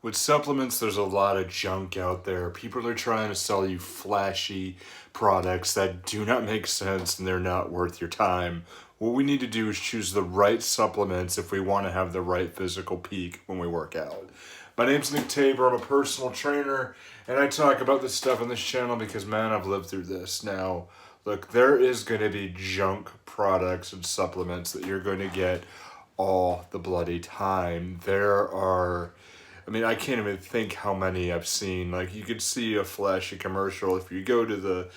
With supplements, there's a lot of junk out there. People are trying to sell you flashy products that do not make sense and they're not worth your time. What we need to do is choose the right supplements if we want to have the right physical peak when we work out. My name's Nick Tabor. I'm a personal trainer, and I talk about this stuff on this channel because, man, I've lived through this. Now, look, there is going to be junk products and supplements that you're going to get all the bloody time. I can't even think how many I've seen. Like, you could see a flashy commercial if you go to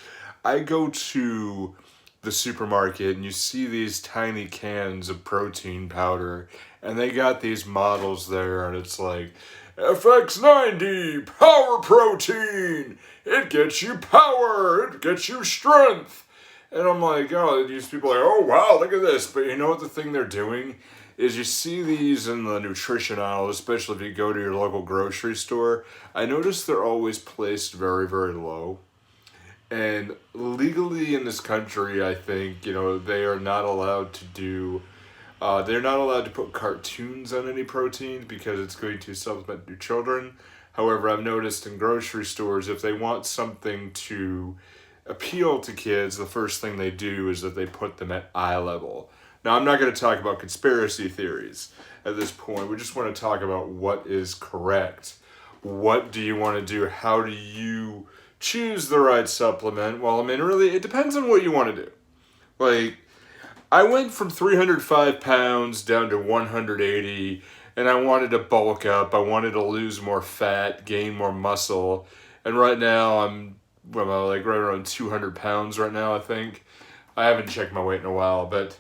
I go to the supermarket and you see these tiny cans of protein powder, and they got these models there, and it's like, FX90 Power Protein! It gets you power! It gets you strength! And I'm like, oh, these people are like, oh wow, look at this. But you know what the thing they're doing is, you see these in the nutrition aisle, especially if you go to your local grocery store. I notice they're always placed very, very low. And legally in this country, I think, they are not allowed to they're not allowed to put cartoons on any protein because it's going to supplement your children. However, I've noticed in grocery stores, if they want something to appeal to kids, the first thing they do is that they put them at eye level. Now, I'm not going to talk about conspiracy theories at this point. We just want to talk about what is correct. What do you want to do? How do you choose the right supplement? Well, really, it depends on what you want to do. Like, I went from 305 pounds down to 180, and I wanted to bulk up. I wanted to lose more fat, gain more muscle. And right now, I'm like right around 200 pounds right now, I think. I haven't checked my weight in a while, but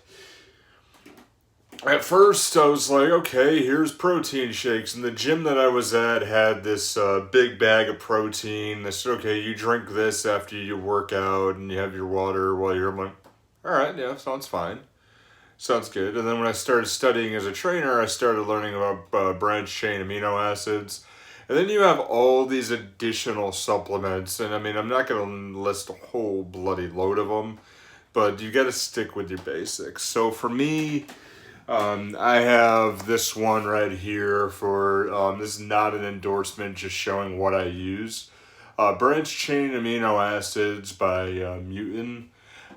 at first I was like, okay, here's protein shakes. And the gym that I was at had this big bag of protein. They said, okay, you drink this after you work out and you have your water while you're... I'm like, all right, yeah, sounds fine. Sounds good. And then when I started studying as a trainer, I started learning about branched chain amino acids. And then you have all these additional supplements. And I'm not going to list a whole bloody load of them, but you got to stick with your basics. So for me, I have this one right here this is not an endorsement, just showing what I use. Branched chain amino acids by Mutant.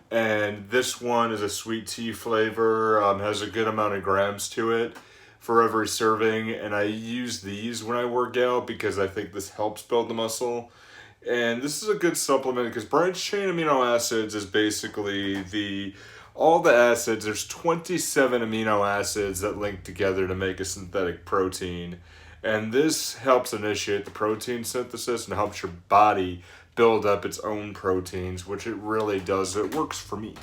And this one is a sweet tea flavor, has a good amount of grams to it for every serving. And I use these when I work out because I think this helps build the muscle. And this is a good supplement because branched chain amino acids is basically all the acids. There's 27 amino acids that link together to make a synthetic protein. And this helps initiate the protein synthesis and helps your body build up its own proteins, which it really does. It works for me.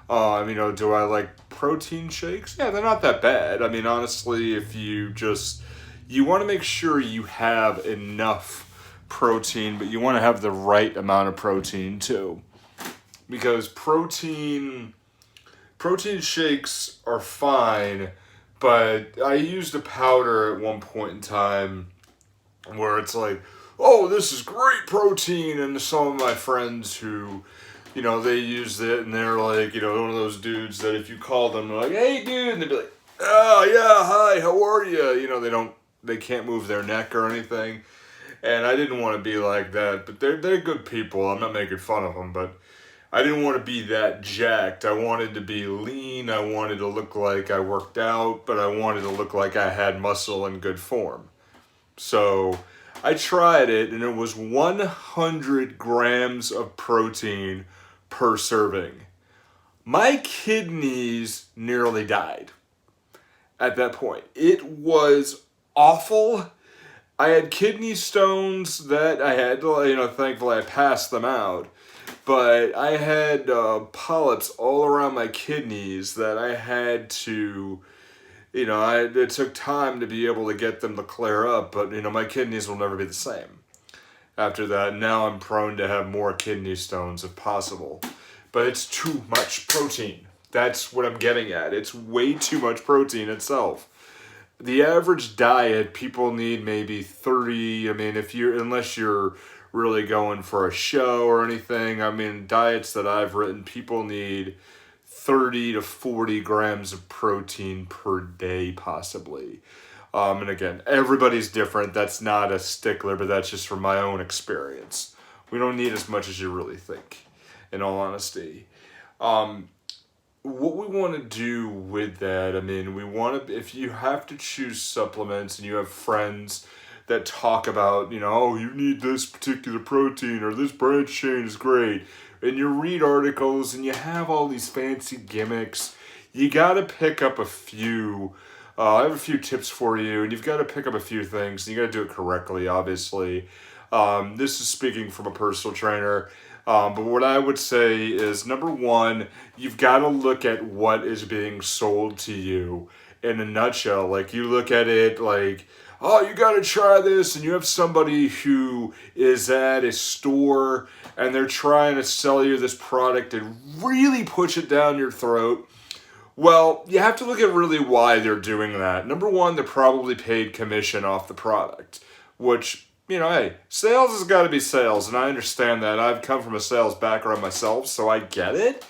Do I like protein shakes? Yeah, they're not that bad. Honestly, if you want to make sure you have enough protein, but you want to have the right amount of protein too. Because protein shakes are fine, but I used a powder at one point in time where it's like, oh, this is great protein, and some of my friends who, they used it, and they're like, one of those dudes that if you call them, they're like, hey, dude, and they'd be like, oh, yeah, hi, how are you? They can't move their neck or anything, and I didn't want to be like that, but they're good people. I'm not making fun of them, but I didn't want to be that jacked. I wanted to be lean. I wanted to look like I worked out, but I wanted to look like I had muscle and good form. So I tried it, and it was 100 grams of protein per serving. My kidneys nearly died at that point. It was awful. I had kidney stones that I had to, thankfully I passed them out. But I had polyps all around my kidneys that I had to... it took time to be able to get them to clear up, but, my kidneys will never be the same after that. Now I'm prone to have more kidney stones if possible. But it's too much protein. That's what I'm getting at. It's way too much protein itself. The average diet, people need maybe 30, unless you're really going for a show or anything. Diets that I've written, people need 30 to 40 grams of protein per day, possibly. And again, everybody's different. That's not a stickler, but that's just from my own experience. We don't need as much as you really think, in all honesty. Um, what we want to do with that, I mean, we want to, if you have to choose supplements and you have friends that talk about, oh, you need this particular protein or this branch chain is great, and you read articles and you have all these fancy gimmicks, you got to pick up a few. I have a few tips for you, and you've got to pick up a few things, and you got to do it correctly, obviously. This is speaking from a personal trainer. But what I would say is, number one, you've got to look at what is being sold to you in a nutshell. Like, you look at it like, oh, you got to try this, and you have somebody who is at a store and they're trying to sell you this product and really push it down your throat. Well, you have to look at really why they're doing that. Number one, they're probably paid commission off the product, which, hey, sales has got to be sales, and I understand that. I've come from a sales background myself, so I get it.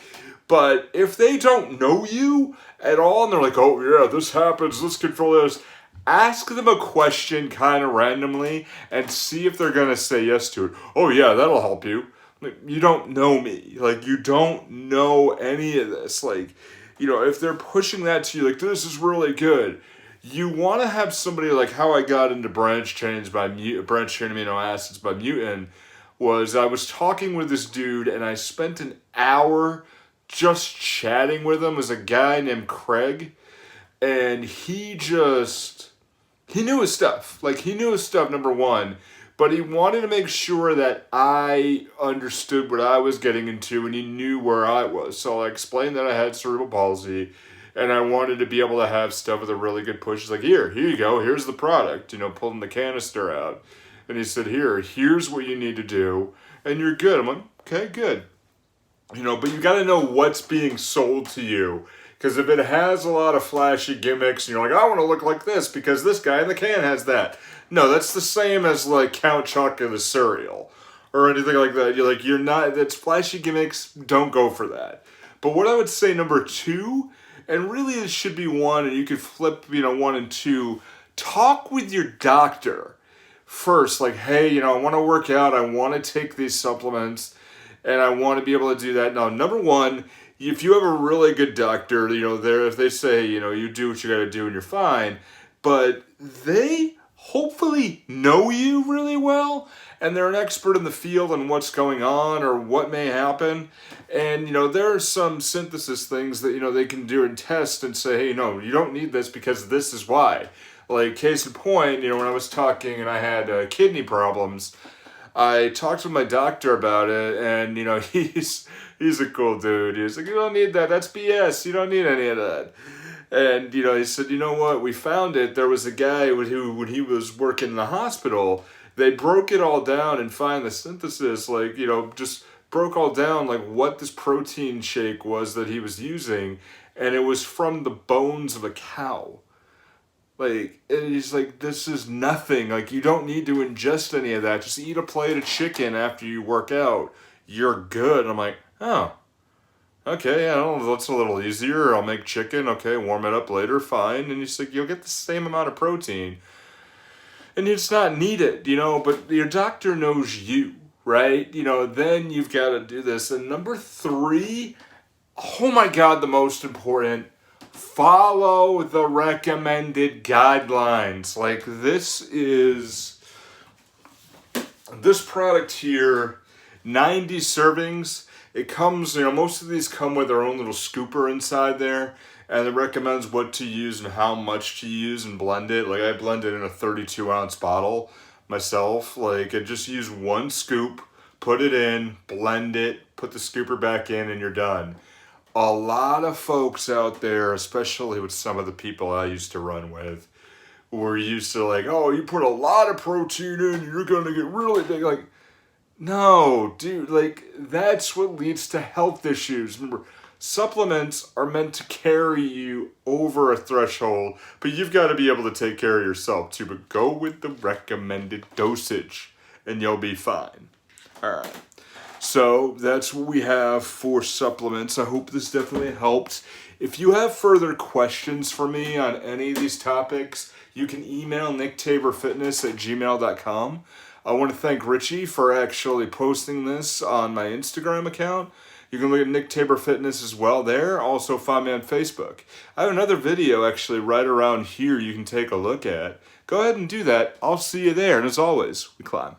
But if they don't know you at all, and they're like, oh, yeah, this happens, let's control this, ask them a question kind of randomly and see if they're going to say yes to it. Oh, yeah, that'll help you. Like, you don't know me. Like, you don't know any of this. Like, if they're pushing that to you, like, this is really good, you want to have somebody like how I got into branch chain amino acids by Mutant was I was talking with this dude and I spent an hour just chatting with him. It was a guy named Craig, and he knew his stuff. Like, he knew his stuff, number one, but he wanted to make sure that I understood what I was getting into and he knew where I was. So I explained that I had cerebral palsy and I wanted to be able to have stuff with a really good push. He's like, here you go, here's the product, pulling the canister out. And he said, here's what you need to do, and you're good. I'm like, okay, good. But you got to know what's being sold to you. Because if it has a lot of flashy gimmicks, and you're like, I want to look like this because this guy in the can has that. No, that's the same as like Count Chocula cereal or anything like that. You're not, that's flashy gimmicks, don't go for that. But what I would say number two, and really it should be one, and you could flip, one and two, talk with your doctor first. Like, hey, I want to work out, I want to take these supplements, and I want to be able to do that. Now, number one, if you have a really good doctor, if they say, you do what you got to do and you're fine, but they hopefully know you really well and they're an expert in the field on what's going on or what may happen. And, there are some synthesis things that, they can do and test and say, hey, no, you don't need this because this is why. Like, case in point, when I was talking and I had kidney problems, I talked to my doctor about it, and, he's a cool dude. He's like, you don't need that. That's BS. You don't need any of that. And, he said, you know what? We found it. There was a guy who, when he was working in the hospital, they broke it all down and find the synthesis, like, just broke all down, like, what this protein shake was that he was using. And it was from the bones of a cow. Like, and he's like, this is nothing. Like, you don't need to ingest any of that. Just eat a plate of chicken after you work out. You're good. And I'm like, oh, okay, that's a little easier. I'll make chicken. Okay, warm it up later. Fine. And he's like, you'll get the same amount of protein. And it's not needed, but your doctor knows you, right? Then you've got to do this. And number three, oh my God, the most important, follow the recommended guidelines. Like, this product here, 90 servings. It comes, most of these come with their own little scooper inside there, and it recommends what to use and how much to use and blend it. Like, I blend it in a 32-ounce bottle myself. Like, I just use one scoop, put it in, blend it, put the scooper back in, and you're done. A lot of folks out there, especially with some of the people I used to run with, were used to like, oh, you put a lot of protein in, you're going to get really big. Like, no, dude, like, that's what leads to health issues. Remember, supplements are meant to carry you over a threshold, but you've got to be able to take care of yourself too. But go with the recommended dosage and you'll be fine. All right. So that's what we have for supplements. I hope this definitely helped. If you have further questions for me on any of these topics, you can email nicktaberfitness@gmail.com. I want to thank Richie for actually posting this on my Instagram account. You can look at Nick Tabor Fitness as well there. Also find me on Facebook. I have another video actually right around here you can take a look at. Go ahead and do that. I'll see you there. And as always, we climb.